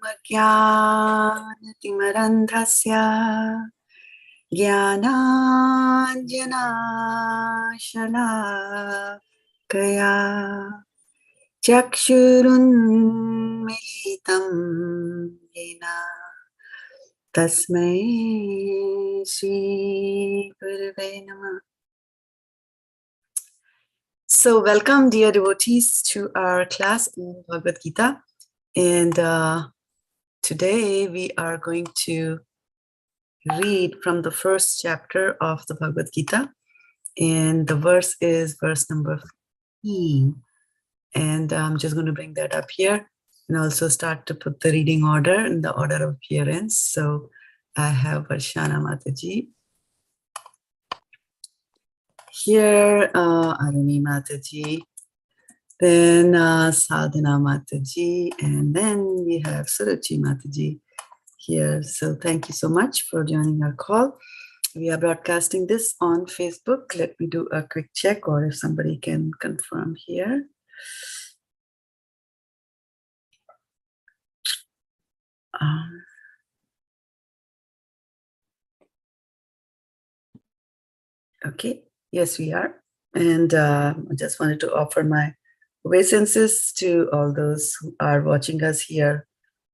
अज्ञानतिमिरन्धस्य ज्ञानाञ्जनशलाकया चक्षुरुन्मीलितं येन तस्मै श्रीगुरवे नमः. So welcome dear devotees to our class in Bhagavad-gita, and today we are going to read from the first chapter of the Bhagavad-gita, and the verse is verse number 15, and I'm just going to bring that up here and also start to put the reading order in the order of appearance. So I have Varshana Mataji here, Aruni Mataji, then Sadhana Mataji, and then we have Suruchi Mataji here. So thank you so much for joining our call. We are broadcasting this on Facebook. Let me do a quick check, or if somebody can confirm here. Okay, yes, we are. And I just wanted to offer my obeisances to all those who are watching us here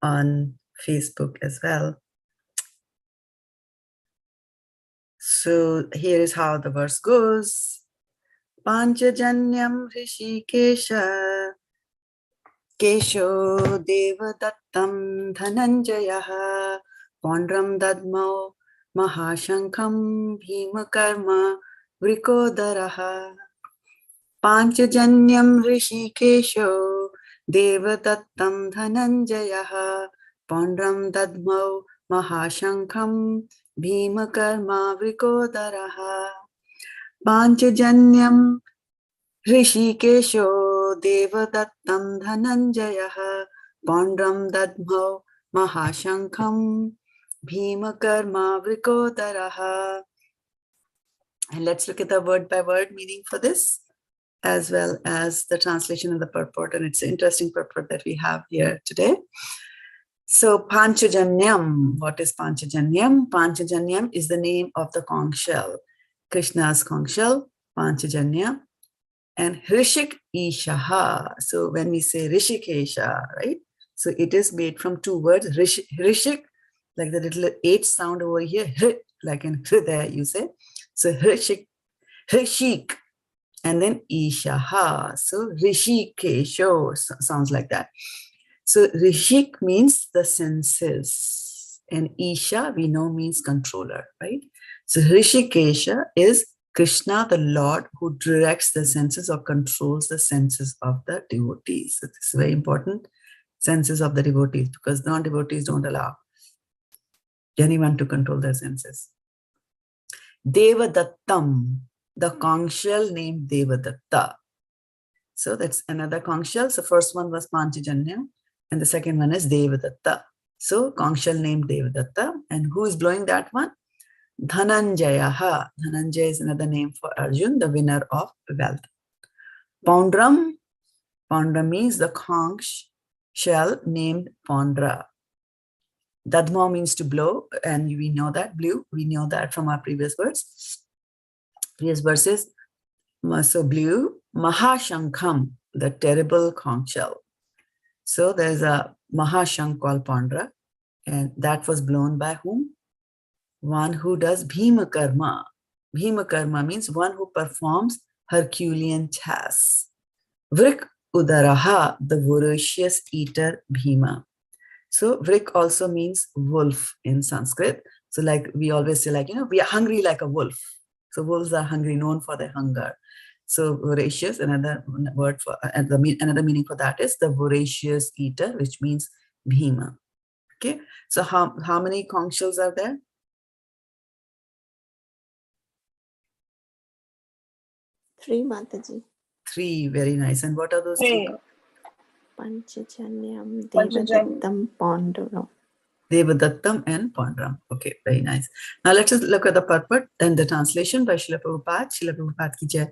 on Facebook as well. So here is how the verse goes. Pāñcajanyaṁ hṛṣīkeśo devadattaṁ dhanañ-jayaḥ pauṇḍraṁ dadhmau mahā-śaṅkhaṁ bhīma-karmā vṛkodaraḥ. Pāñcajanyaṁ hṛṣīkeśo devadattaṁ dhanañ-jayaḥ pauṇḍraṁ dadhmau mahā-śaṅkhaṁ bhīma-karmā vṛkodaraḥ. Pāñcajanyaṁ hṛṣīkeśo devadattaṁ dhanañ-jayaḥ pauṇḍraṁ dadhmau mahā-śaṅkhaṁ bhīma-karmā vṛkodaraḥ. And let's look at the word by word meaning for this, as well as the translation and the purport. And it's an interesting purport that we have here today. So Pāñcajanyaṁ, what is Pāñcajanyaṁ? Pāñcajanyaṁ is the name of the conch shell, Krishna's conch shell, Pāñcajanyaṁ, and hṛṣīkeśo. So when we say hṛṣīkeśo, right? So it is made from two words, hṛṣīk, like the little H sound over here, like in there you say. So hṛṣīk, and then ishaha. So hṛṣīkeśo sounds like that. So hṛṣīk means the senses, and isha we know means controller, right? So hṛṣīkeśo is Krishna, the Lord, who directs the senses or controls the senses of the devotees. So this is very important, senses of the devotees, because non-devotees don't allow anyone to control their senses. Devadattaṁ, the conch shell named Devadatta. So that's another conch shell. So first one was Pāñcajanyaṁ, and the second one is Devadatta. So conch shell named Devadatta. And who is blowing that one? Dhanañ-jayaḥ. Dhananjaya is another name for Arjun, the winner of wealth. pauṇḍraṁ. pauṇḍraṁ means the conch shell named pauṇḍra. Dadhmau means to blow, and we know that, blew. We know that from our previous verses. So blew mahā-śaṅkhaṁ, the terrible conch shell. So there's a mahā-śaṅkh called pauṇḍra, and that was blown by whom? One who does bhīma-karmā. Bhīma-karmā means one who performs Herculean tasks. vṛkodaraḥ, the voracious eater Bhima. So vrik also means wolf in Sanskrit. So like we always say, like, we are hungry like a wolf. So wolves are hungry, known for their hunger. So voracious, another word for, another meaning for that is the voracious eater, which means Bhima. Okay. So how many conch shells are there? 3, Mataji. 3, very nice. And what are those 3? Pāñcajanyaṁ, Devadattaṁ, pauṇḍraṁ. Devadattaṁ and pauṇḍraṁ. Okay, very nice. Now let us look at the purport and the translation by Srila Prabhupada. Srila Prabhupada ki jai.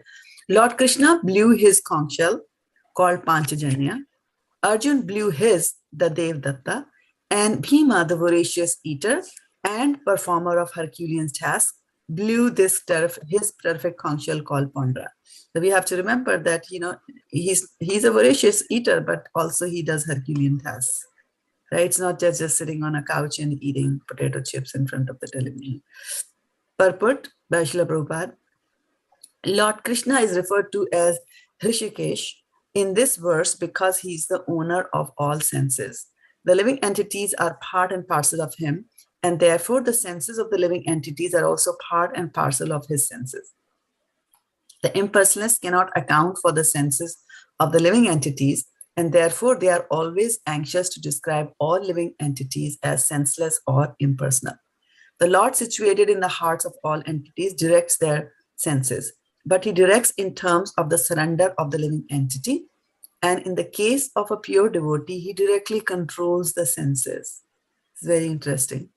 Lord Krishna blew his conch shell called Pāñcajanyaṁ. Arjun blew his, the Devadatta, And Bhima, the voracious eater and performer of Herculean tasks, blew his perfect conch shell called pauṇḍraṁ. So we have to remember that, he's a voracious eater, but also he does Herculean tasks. Right? It's not just sitting on a couch and eating potato chips in front of the television. Purport by Srila Prabhupada. Lord Krishna is referred to as hṛṣīkeśo in this verse because he is the owner of all senses. The living entities are part and parcel of him, and therefore the senses of the living entities are also part and parcel of his senses. The impersonalists cannot account for the senses of the living entities, and therefore they are always anxious to describe all living entities as senseless or impersonal. The Lord, situated in the hearts of all entities, directs their senses, but he directs in terms of the surrender of the living entity. And in the case of a pure devotee, he directly controls the senses. It's very interesting.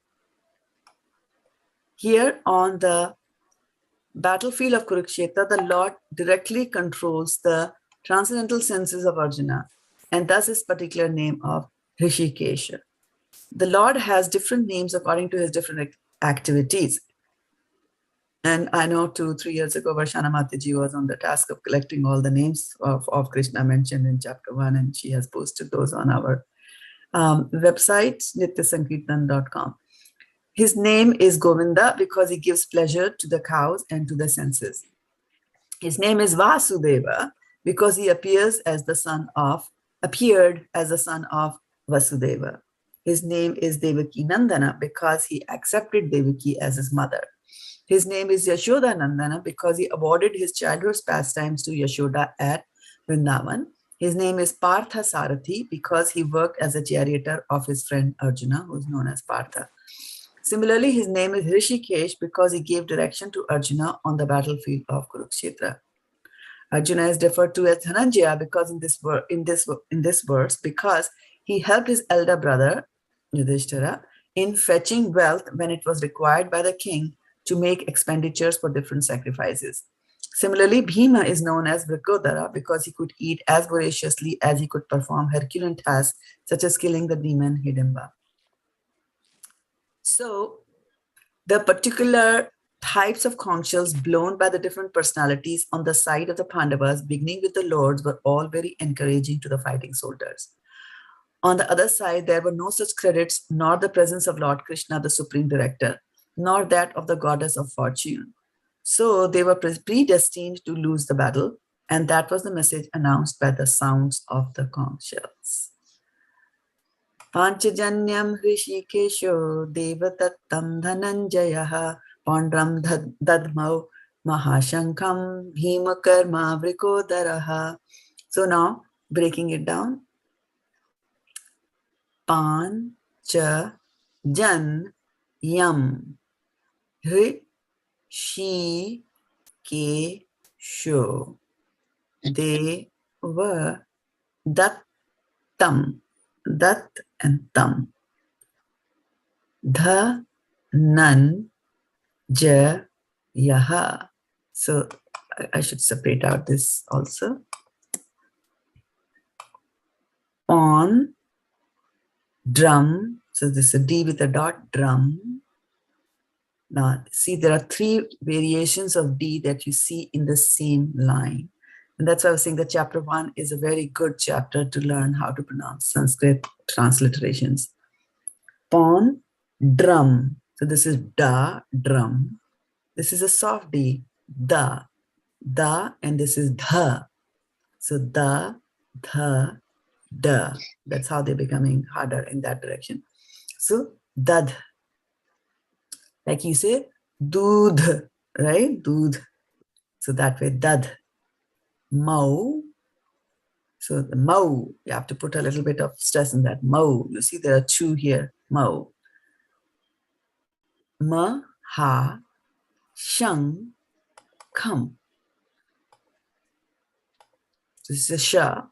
Here on the battlefield of Kurukshetra, the Lord directly controls the transcendental senses of Arjuna, and thus his particular name of hṛṣīkeśo. The Lord has different names according to his different activities. And I know 2-3 years ago, Varshana Mataji was on the task of collecting all the names of Krishna mentioned in chapter 1, and she has posted those on our website, nityasankirtan.com. His name is Govinda because he gives pleasure to the cows and to the senses. His name is Vasudeva because he appeared as the son of Vasudeva. His name is Devaki Nandana because he accepted Devaki as his mother. His name is Yashoda Nandana because he awarded his childhood's pastimes to Yashoda at Vrindavan. His name is Partha Sarathi because he worked as a charioteer of his friend Arjuna, who is known as Partha. Similarly, his name is hṛṣīkeśo because he gave direction to Arjuna on the battlefield of Kurukshetra. Arjuna is referred to as dhanañ-jayaḥ because in this verse, because he helped his elder brother Yudhishthira in fetching wealth when it was required by the king to make expenditures for different sacrifices. Similarly, Bhima is known as vṛkodaraḥ because he could eat as voraciously as he could perform Herculean tasks such as killing the demon Hidimba. So, the particular types of conch shells blown by the different personalities on the side of the Pandavas, beginning with the lords, were all very encouraging to the fighting soldiers. On the other side, there were no such credits, nor the presence of Lord Krishna, the supreme director, nor that of the goddess of fortune. So they were predestined to lose the battle, and that was the message announced by the sounds of the conch shells. Pāñcajanyaṁ hṛṣīkeśo devadattaṁ dhanañ-jayaḥ pauṇḍraṁ dadhmau mahā-śaṅkhaṁ bhīma-karmā vṛkodaraḥ. So now, breaking it down. Pāñcajanyaṁ hṛṣīkeśo devadattaṁ. Dat and tam. Dhanañ-jayaḥ. So I should separate out this also. On drum. So this is a D with a dot, drum. Now see, there are 3 variations of D that you see in the same line. And that's why I was saying that chapter 1 is a very good chapter to learn how to pronounce Sanskrit transliterations. pauṇḍraṁ. So this is da, drum. This is a soft D, da, and this is dha. So da, dha, da. That's how they're becoming harder in that direction. So dadh. Like you say, dudh, right? Dudh. So that way, dadh. Mau. So the mau, you have to put a little bit of stress in that. Mau. You see there are 2 here. Mau. mahā-śaṅkhaṁ. This is a sha.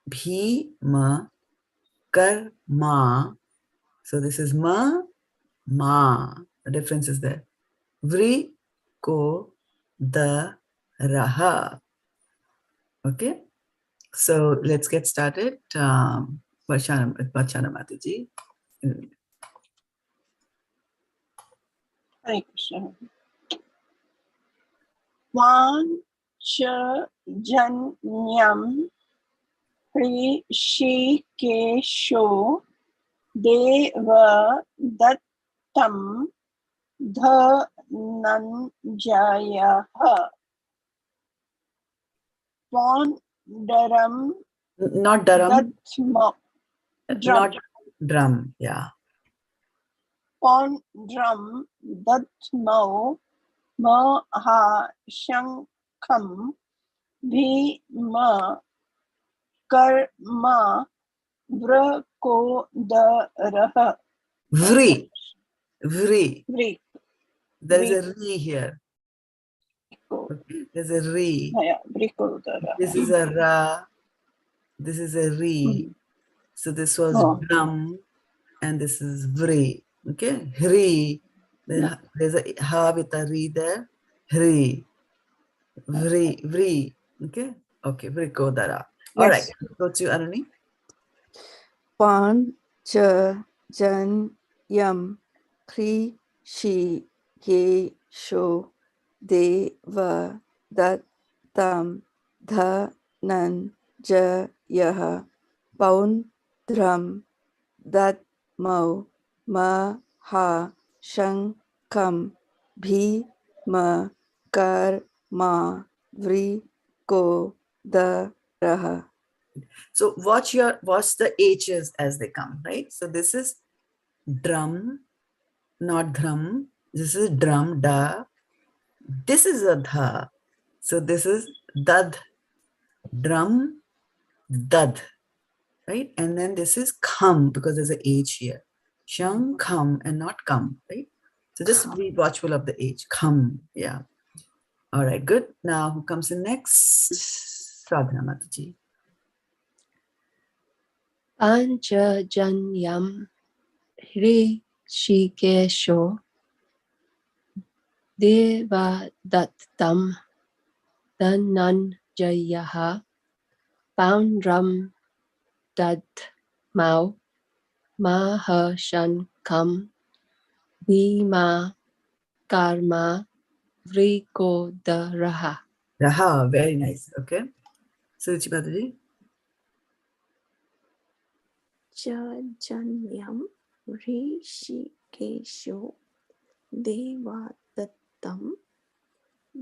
bhīma-karmā. So this is ma. The difference is there. vṛkodaraḥ. Okay, so let's get started. Varshana Mataji. Hare Krishna. pāñcajanyaṁ hṛṣīkeśo devadattaṁ dhanañ-jayaḥ pauṇḍraṁ Not dharam. dadhmau. Not drum. Yeah. pauṇḍraṁ dadhmau mahā-śaṅkhaṁ bhīma-karmā vṛkodaraḥ. Vri. There is Vri. a re here. Okay. There's a re. Yeah, vṛkodaraḥ. This is a ra. This is a re. So this was drum, and this is vri. Okay. Hri. There's a ha with a re there. Hri. Vri. Okay. Okay. Vṛkodaraḥ. All right. Go to Aruni. pāñcajanyaṁ hṛṣīkeśo devadattaṁ dhanañ-jayaḥ pauṇḍraṁ dadhmau mahā-śaṅkhaṁ bhīma-karmā vṛkodaraḥ. So watch the H's as they come, right? So this is drum, not drum. This is drum, da. This is a dha. So this is dad, drum, dad, right? And then this is kham, because there's a H here. Shaṅkhaṁ and not kam, right? So just be watchful of the H. Kham, yeah. All right, good. Now who comes in next? Shraddha Mataji. pāñcajanyaṁ hṛṣīkeśo devadattaṁ dhanañ-jayaḥ pauṇḍraṁ dadhmau mahā-śaṅkhaṁ bhīma-karmā vṛkodaraḥ. Raha, very nice. Okay. Suruchi Mataji. pāñcajanyaṁ hṛṣīkeśo devadattaṁ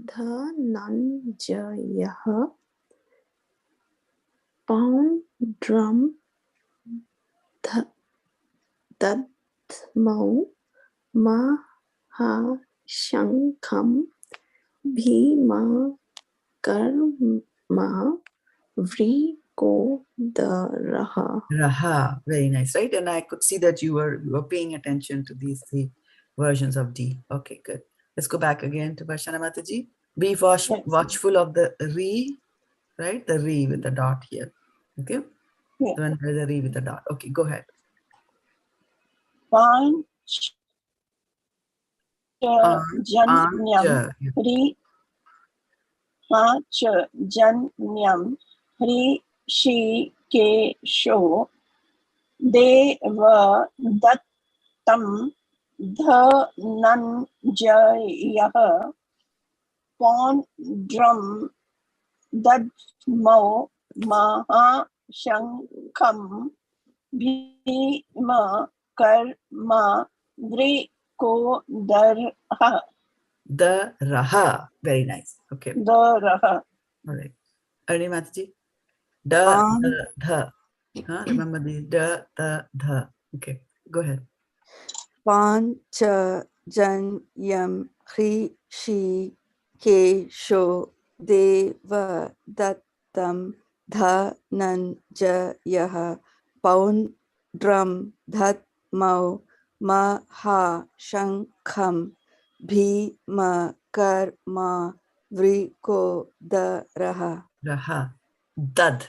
dhanañ-jayaḥ pauṇḍraṁ dadhmau mahā-śaṅkhaṁ bhīma-karmā vṛkodaraḥ. Raha, very nice, right? And I could see that you were paying attention to these three versions of D. Okay, good. Let's go back again to Varshana Mataji. Be watchful of the re, right? The re with the dot here. Okay? Yeah. When there's a re with the dot. Okay, go ahead. pāñcajanyaṁ hṛṣīkeśo devadattaṁ dhanañ-jayaḥ pauṇḍraṁ dadhmau mahā-śaṅkhaṁ bhīma-karmā vṛkodaraḥ. The raha, very nice. Okay. The raha. All right. Aruni Mataji. Da, dha. Remember these. Da, dha. Okay, go ahead. pāñcajanyaṁ hṛṣīkeśo devadattaṁ dhanañ-jayaḥ pauṇḍraṁ dadhmau mahā-śaṅkhaṁ bhīma-karmā vṛkodaraḥ. Raha. Dad.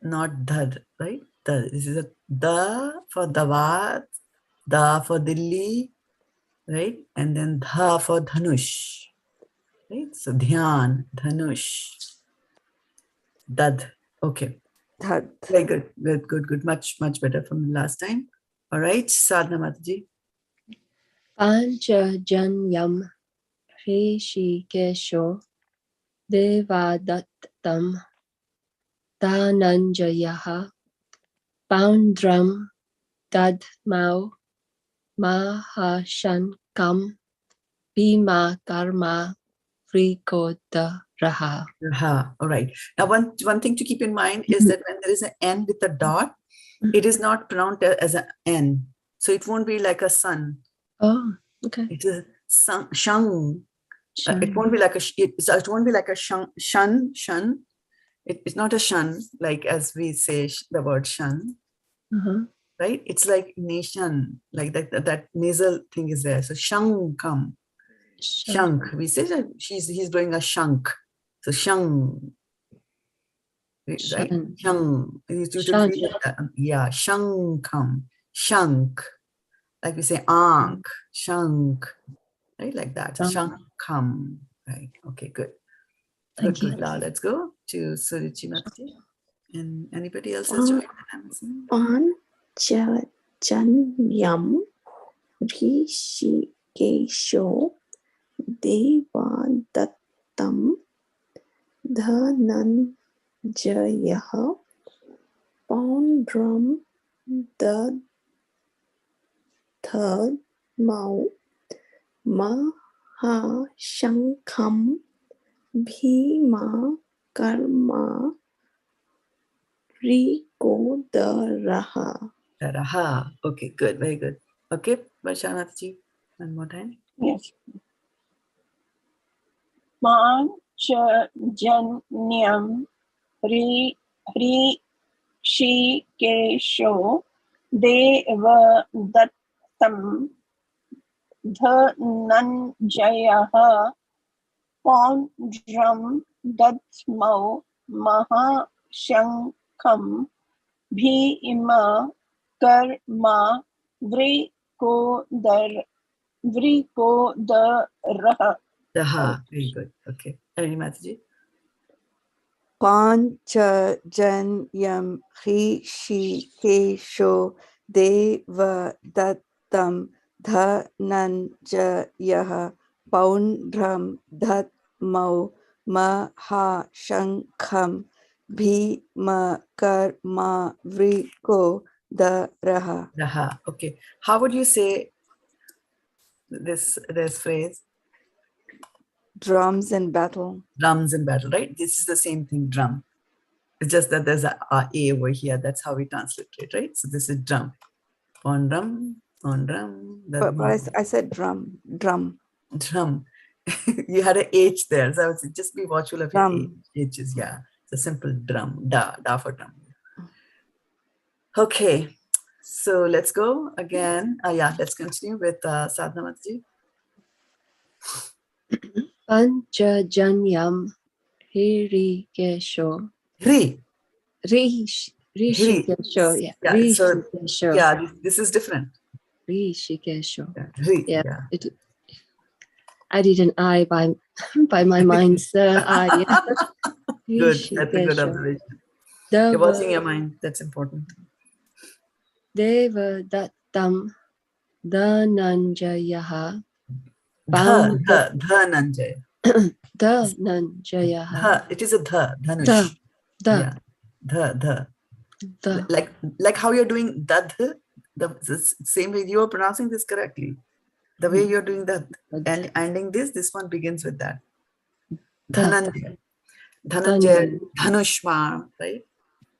Not dad, right? Dad. This is a da for Dawat, da for Delhi, right? And then dha for Dhanush, right? So dhyan, Dhanush, dad. Okay. Dhat. Very good. Good. Much better from the last time. All right, Sadhana Mataji. pāñcajanyaṁ hṛṣīkeśo devadattaṁ dhanañ-jayaḥ pauṇḍraṁ dadhmau mahā-śaṅkhaṁ bhīma-karmā vṛkodaraḥ. All right. Now, one thing to keep in mind is that when there is an N with a dot, it is not pronounced as an N. So it won't be like a sun. Oh, okay. It is shang. It won't be like it won't be like a shun. It's not a shun, like as we say the word shun, right? It's like nation, like that nasal thing is there. So shaṅkhaṁ. Shank. We say that he's blowing a shank. So shang. Right? Shang. Yeah, shaṅkhaṁ. Shank. Like we say ankh, shank. Right? Like that. So shaṅkhaṁ. Right. Okay, good. Thank you. Now let's go to Suruchi Mataji. And anybody else has joined? pāñcajanyaṁ hṛṣīkeśo devadattaṁ dhanañ-jayaḥ pauṇḍraṁ dadhmau mahā-śaṅkhaṁ bhīma-karmā vṛkodaraḥ. Okay, good, very good. Okay, Varsha-Mataji, one more time. Yes. pāñcajanyaṁ hṛṣīkeśo devadattaṁ dhanañ-jayaḥ pauṇḍraṁ dadhmau mahā-śaṅkhaṁ bhīma-karmā vṛkodaraḥ. Very good. Okay. Arani Mataji. pāñcajanyaṁ hṛṣīkeśo devadattaṁ dhanañ-jayaḥ pauṇḍraṁ dadhmau mahā-śaṅkhaṁ bhīma-karmā vṛkodaraḥ. Okay. How would you say this phrase? Drums in battle. Drums in battle, right? This is the same thing, drum. It's just that there's a over here. That's how we translate it, right? So this is drum. pauṇḍraṁ. But I said drum. Drum. You had an H there. So I would say just be watchful of your H's. Yeah. It's a simple drum. Da for drum. Okay. So let's go again. Let's continue with Sadhana Mataji. pāñcajanyaṁ hṛṣīkeśo hṛṣīkeśo. This is different. hṛṣīkeśo. Yeah. I did an I by my mind's eye. Good. That's a good observation. You're watching your mind. That's important. devadattaṁ dhanañ-jayaḥ Dhanañ-jayaḥ. dhanañ-jayaḥ. It is a dhanush. Like how you're doing dadh, the same way you are pronouncing this correctly. The way you're doing that and ending this one begins with that. Dhanañ-jayaḥ, dhanushma, right?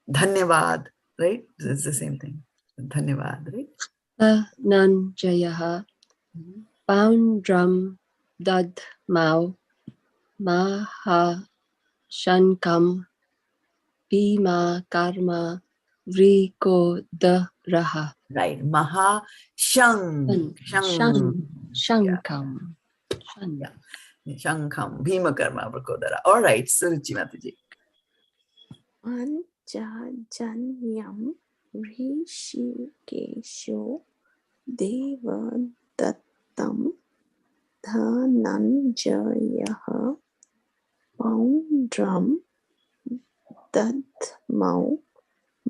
Dhanyavad, right? It's the same thing. Dhanyavad, right? dhanañ-jayaḥ pauṇḍraṁ dadhmau mahā-śaṅkhaṁ bhīma-karmā vṛkodaraḥ. Right. mahā-śaṅkhaṁ. Śaṅkhaṁ. Bhīma-karmā vṛkodaraḥ. All right. Suruchi Mataji. pāñcajanyaṁ hṛṣīkeśo devadattaṁ dhanañ-jayaḥ pauṇḍraṁ dadhmau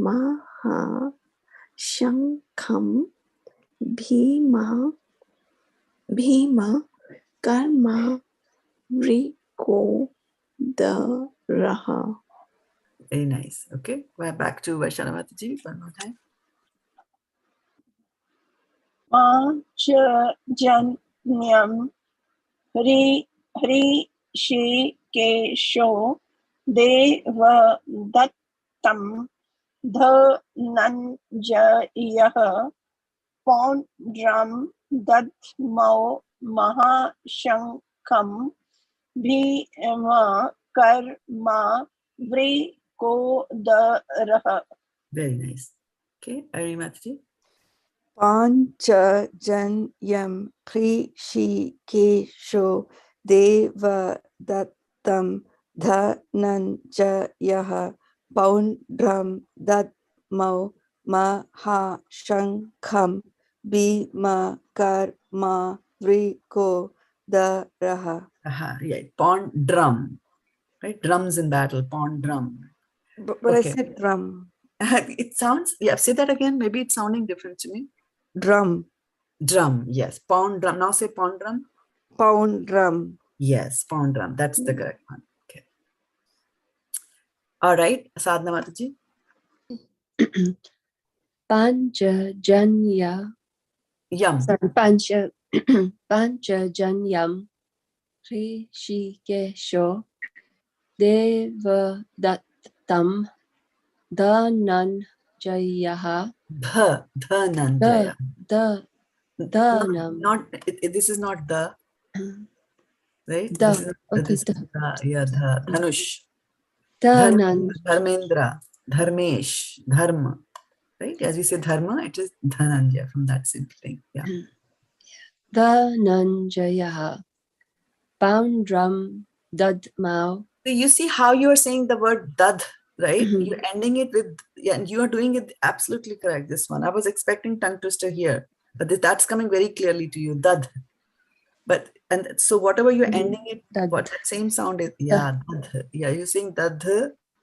mahā-śaṅkhaṁ bhīma-karmā vṛkodaraḥ. Very nice. Okay, we're back to Vaishnavataji one more time. pāñcajanyaṁ hṛṣīkeśo devadattaṁ dhanañ-jayaḥ pauṇḍraṁ dadhmau mahā-śaṅkhaṁ bhīma-karmā vṛkodaraḥ. Very nice. Okay, Irene Mataji. pāñcajanyaṁ hṛṣīkeśo devadattaṁ dhanañ-jayaḥ pauṇḍraṁ dadhmau mahā-śaṅkhaṁ bhīma-karmā vṛkodaraḥ. Right. pauṇḍraṁ. Right, drums in battle. pauṇḍraṁ. But Okay. I said drum. It sounds. Yeah. Say that again. Maybe it's sounding different to me. Drum. Drum. Yes. pauṇḍraṁ. Now say pauṇḍraṁ. pauṇḍraṁ. Yes. pauṇḍraṁ. That's the correct one. Okay. All right. Sadhana Mataji. pāñcajanyaḥ. Yam. Sorry, pāñcajanyaṁ hṛṣīkeśo devadattaṁ dhanañ-jayaḥ. Dhanañ-jayaḥ. Dhanam. Not. This is not the. Right. Da. This is, Okay. this is the, yeah. Dhanush. Dhanañ. Dharmendra. Dharmesh. Dharma. Right. As we say dharma, it is dhananjaya from that simple thing. Yeah. Dhanañ-jayaḥ pauṇḍraṁ dadhmau. So you see how you are saying the word dad, right? Mhm. You're ending it with, yeah, and you are doing it absolutely correct. This one, I was expecting tongue twister here, but that's coming very clearly to you, dad. But and so whatever you're ending it, Dad. what that same sound is, yeah, dad. Yeah, you're saying dad.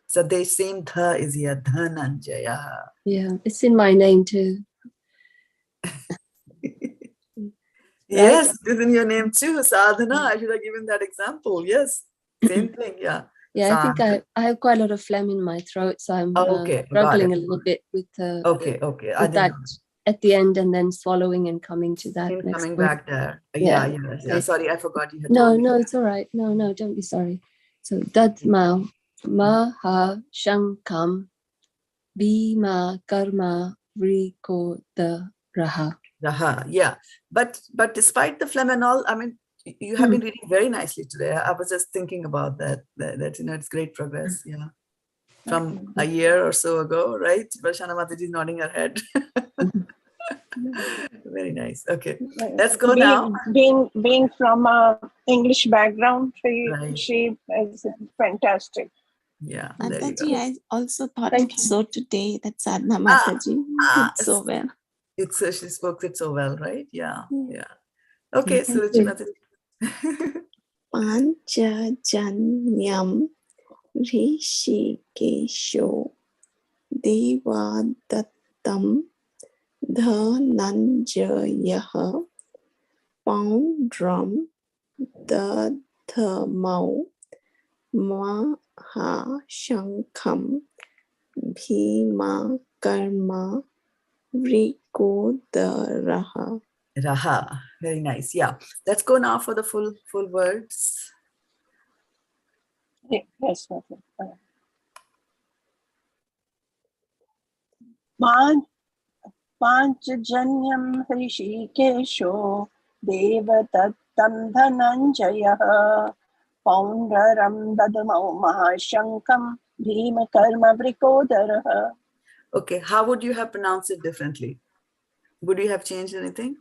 So the same dha is here, dhanañ-jayaḥ. Yeah, it's in my name too. Yes, it is in your name too, sadhana. I should have given that example. Yes, same thing. Yeah. Yeah, I think Sadhana. I have quite a lot of phlegm in my throat, so I'm Okay, got struggling it. a little bit with Okay. I with didn't that know. at the end and then swallowing and coming to that In next coming one. back there. Yeah. Yeah. Sorry, I forgot you had No, told me. no, it's all right. No, don't be sorry. So dadhmau mahā-śaṅkhaṁ bhīma-karmā vṛkodaraḥ. Yeah. But despite the phlegm and all, I mean, you have been reading very nicely today. I was just thinking about that it's great progress. Yeah. From a year or so ago, right? Varshana Mataji is nodding her head. Very nice. Okay. Let's go now. Being from a English background, Right. she is fantastic. Yeah. There you Mataji, go. I also thought Thank it so today that Sadhana Mataji did so well. She spoke it so well, right? Yeah. Yeah. Yeah. Okay. So Thank you. Mataji. pāñcajanyaṁ hṛṣīkeśo devadattaṁ dhanañ-jayaḥ pauṇḍraṁ dadhmau mahā-śaṅkhaṁ bhīma-karmā vṛkodaraḥ. Raha. Very nice. Yeah. Let's go now for the full words. Yes. pāñcajanyaṁ hṛṣīkeśo devadattaṁ dhanañ-jayaḥ pauṇḍraṁ dadhmau mahā-śaṅkhaṁ bhīma-karmā vṛkodaraḥ. Okay. How would you have pronounced it differently? Would you have changed anything?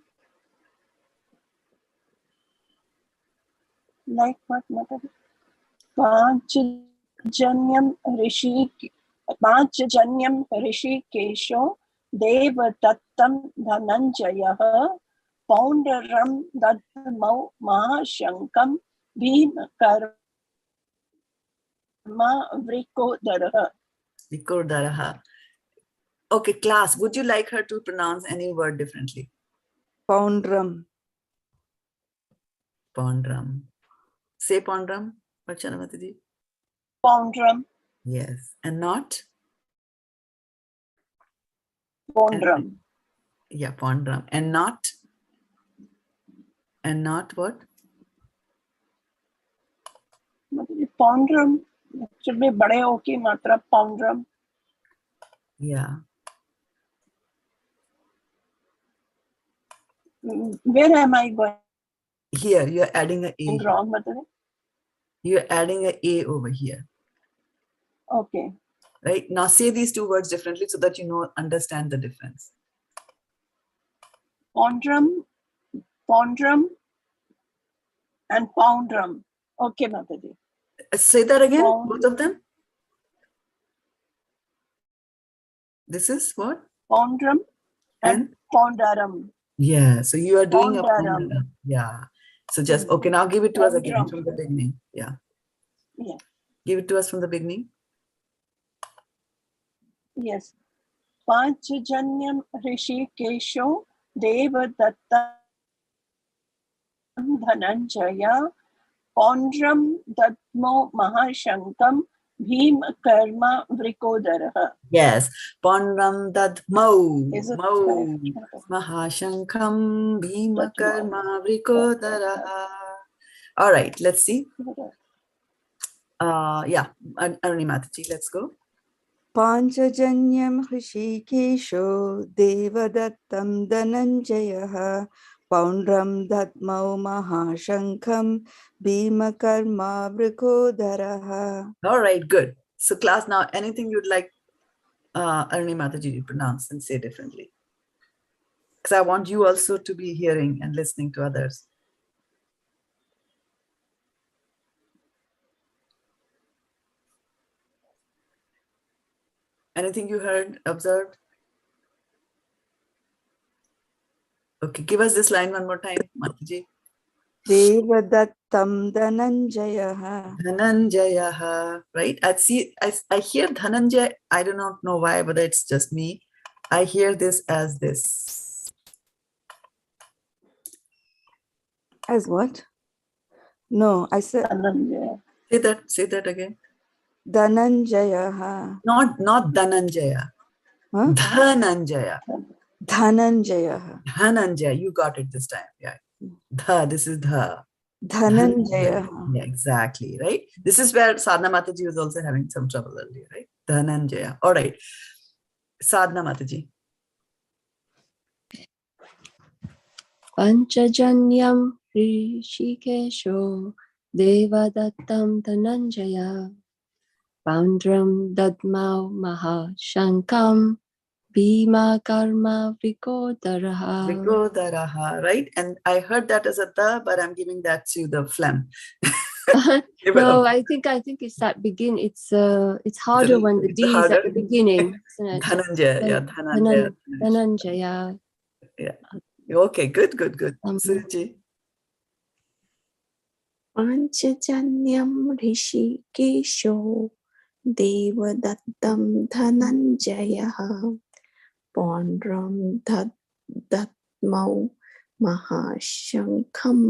Like what, Mataji? pāñcajanyaṁ hṛṣīkeśo devadattaṁ dhanañ-jayaḥ pauṇḍraṁ dadhmau mahā-śaṅkhaṁ bhīma-karmā vṛkodaraḥ. Vṛkodaraḥ. Okay, class, would you like her to pronounce any word differently? pauṇḍraṁ. pauṇḍraṁ. Say pauṇḍraṁ, Archana Mataji. pauṇḍraṁ, Yes. And not? pauṇḍraṁ, Yeah, pauṇḍraṁ. And not? And not what? pauṇḍraṁ. It should be bade o ki matra, pauṇḍraṁ. Yeah. Where am I going Here, you're adding a A. wrong, Mataji? You're adding a A over here. Okay. Right? Now say these two words differently so that you know, understand the difference. pauṇḍraṁ, pauṇḍraṁ, and pauṇḍraṁ. Okay, Mataji. Say that again, Paun- both of them. This is what? pauṇḍraṁ and pauṇḍraṁ. Yeah, so you are doing a Pauṇḍraṁ. pauṇḍraṁ. Yeah. So just, okay, now give it to us again Pauṇḍraṁ. from the beginning. Yeah. Yeah. Give it to us from the beginning. Yes. Pāñcajanyaṁ hṛṣīkeśo devadattaṁ dhanañ-jayaḥ pauṇḍraṁ dadhmau mahā-śaṅkhaṁ bhīma-karmā vṛkodaraḥ. Yes. Pauṇḍraṁ dadhmau. Is it Mau. correct? mahā-śaṅkhaṁ bhīma-karmā vṛkodaraḥ. All right, let's see. Yeah, Arunimataji, let's go. pāñcajanyaṁ hṛṣīkeśo devadattaṁ dhanañ-jayaḥ pauṇḍraṁ dadhmau mahā-śaṅkhaṁ bhīma-karmā vṛkodaraḥ. All right, good. So class, now anything you'd like Arunimataji to pronounce and say differently? Because I want you also to be hearing and listening to others. Anything you heard, observed? Okay, give us this line one more time, Mataji. devadattaṁ dhanañ-jayaḥ. dhanañ-jayaḥ, right? I hear dhanañ-jaya. I do not know why, whether it's just me. I hear this as this. As what? No, I said Dhanañ-jayaḥ. Say that again. dhanañ-jayaḥ. Not dhananjaya. Huh? Dhananjaya. dhanañ-jayaḥ. Dhananjaya. You got it this time. Yeah. This is dha. dhanañ-jayaḥ. Yeah, exactly. Right. This is where Sadhana Mataji was also having some trouble earlier, right? Dhananjaya. All right. Sadhana Mataji. pāñcajanyaṁ hṛṣīkeśo devadattaṁ dhanañ-jayaḥ pauṇḍraṁ dadhmau mahā-śaṅkhaṁ bhīma-karmā vṛkodaraḥ. vṛkodaraḥ, right? And I heard that as a da, but I'm giving that to the phlegm. No, I think it's that begin. It's harder when the It's D is harder. at the beginning, isn't it? Dhananjaya, yeah, Dhananjaya. Dhanañ-jayaḥ. Okay, good. Suruchi. pāñcajanyaṁ hṛṣīkeśo devadattaṁ dhanañ-jayaḥ pauṇḍraṁ dadhmau mahā-śaṅkhaṁ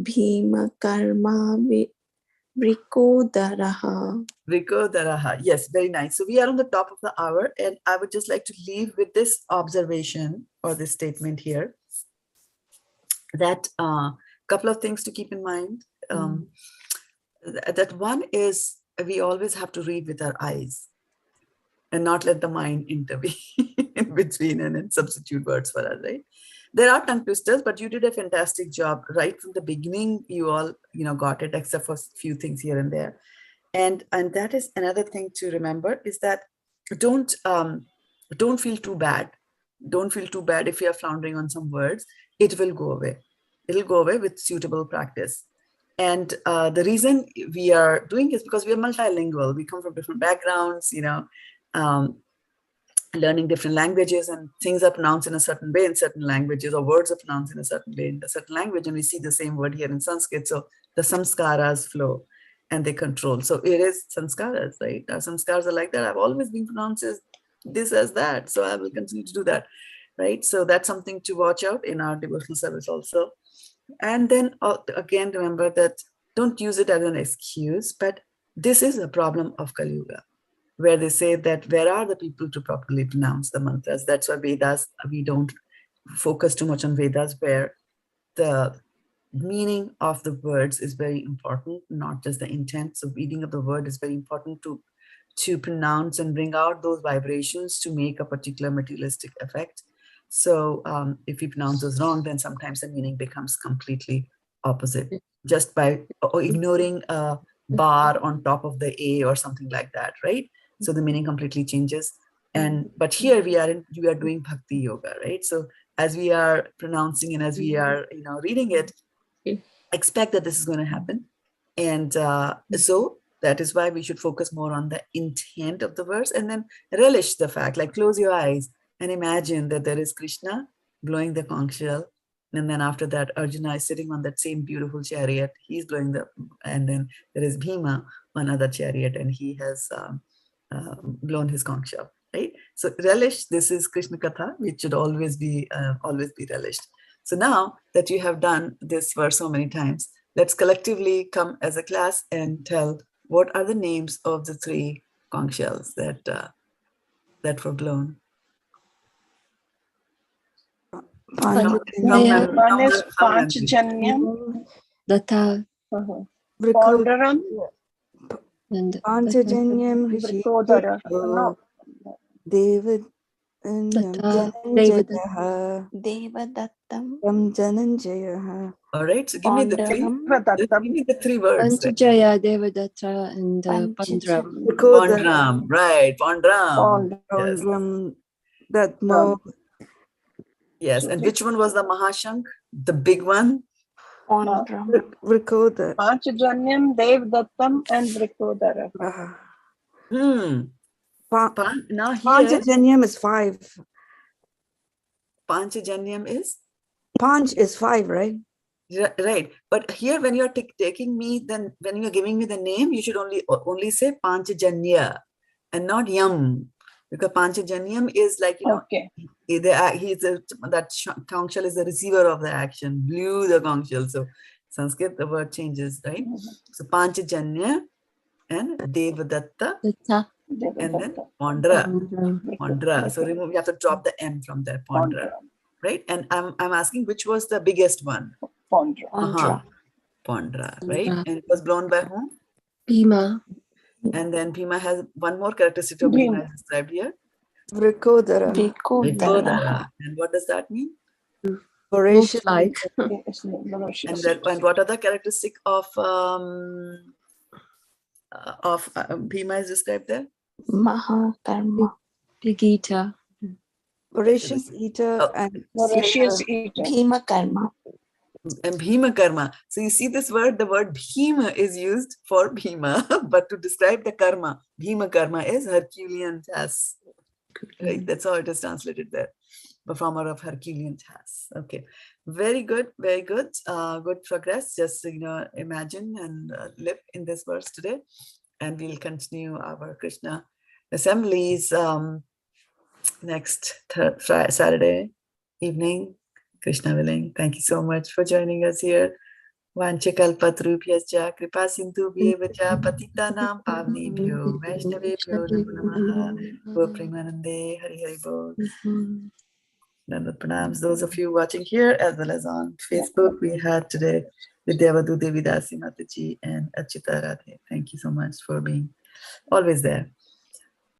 bhīma-karmā vṛkodaraḥ. vṛkodaraḥ. Yes, very nice. So we are on the top of the hour, and I would just like to leave with this observation or this statement here, that couple of things to keep in mind. That one is, we always have to read with our eyes and not let the mind intervene in between and substitute words for us, right? There are tongue twisters, but you did a fantastic job right from the beginning. You all, got it, except for a few things here and there. And that is another thing to remember, is that don't feel too bad. Don't feel too bad if you are floundering on some words. It will go away. It'll go away with suitable practice. And the reason we are doing is because we are multilingual. We come from different backgrounds, learning different languages, and things are pronounced in a certain way in certain languages, or words are pronounced in a certain way in a certain language. And we see the same word here in Sanskrit. So the samskaras flow and they control. So it is sanskaras, right? Our samskaras are like that. I've always been pronounced as this as that. So I will continue to do that, right? So that's something to watch out in our devotional service also. And then again, remember that don't use it as an excuse, but this is a problem of Kali Yuga, where they say that where are the people to properly pronounce the mantras? That's why Vedas, we don't focus too much on Vedas, where the meaning of the words is very important, not just the intent. So reading of the word is very important to pronounce and bring out those vibrations to make a particular materialistic effect. So if we pronounce those wrong, then sometimes the meaning becomes completely opposite, just by ignoring a bar on top of the A or something like that, right? So the meaning completely changes. But here we are doing bhakti yoga, right? So as we are pronouncing and as we are reading it, expect that this is going to happen. And so that is why we should focus more on the intent of the verse, and then relish the fact, like close your eyes and imagine that there is Krishna blowing the conch shell. And then after that, Arjuna is sitting on that same beautiful chariot. He's blowing and then there is Bhima on another chariot, and he has blown his conch shell, right? So relish, this is Krishna Katha, which should always be relished. So now that you have done this verse so many times, let's collectively come as a class and tell what are the names of the 3 conch shells that were blown. One is pāñcajanyaṁ, Datta, pauṇḍraṁ, and pāñcajanyaṁ, vṛkodaraḥ. hṛṣīkeśo, devadattaṁ, devadattaṁ, dhanañ-jayaḥ. All right, so give me the 3. Devadattaṁ. Give me the 3 words. pāñcajanyaḥ, devadattaṁ, and pauṇḍraṁ. Pauṇḍraṁ, right? Pauṇḍraṁ. pauṇḍraṁ, dadhmau. Yes, and which one was the mahā-śaṅkhaṁ? The big one? pauṇḍraṁ, vṛkodaraḥ. Pāñcajanyaṁ, devadattaṁ, and vṛkodaraḥ. Now here, Pāñcajanyaṁ is 5. Pāñcajanyaṁ is? Panch is 5, right? Right. But here when you're taking me, then when you're giving me the name, you should only say Pāñcajanya and not yam. Because Pāñcajanyaṁ is like, Okay. that conch shell is the receiver of the action, blew the conch shell. So Sanskrit, the word changes, right? So Pāñcajanya and devadatta, and then pauṇḍra. So you have to drop the M from there, pauṇḍra, right? And I'm asking which was the biggest one? Pauṇḍra. Pauṇḍra, right? And it was blown by whom? Bhima. And then Bhima has one more characteristic of Bhima as described here. vṛkodaraḥ. Vṛkodaraḥ. And what does that mean? Voracious. Like. And what are the characteristic of Bhima is described there? mahā-karmā, Big eater. Voracious eater and Voracious slayer. eater. bhīma-karmā, And bhīma-karmā. So you see this word, the word bhīma is used for Bhima, but to describe the karma, bhīma-karmā is Herculean task. Right? That's how it is translated there. Performer of Herculean tasks. Okay, very good, very good. Good progress. Just imagine and live in this verse today, and we'll continue our Krishna assemblies next Saturday evening, Krishna willing. Thank you so much for joining us here. Vanchakalpatrubhyascha kripa sindhubhyevacha patitanam pavnebhyo vaishnavebhyo namo namaha. Premanande Hari Hari Bol. Dandavat pranams. Those of you watching here as well as on Facebook, we had today with Shraddha-devi Dasi Mataji and Achita Radhe. Thank you so much for being always there.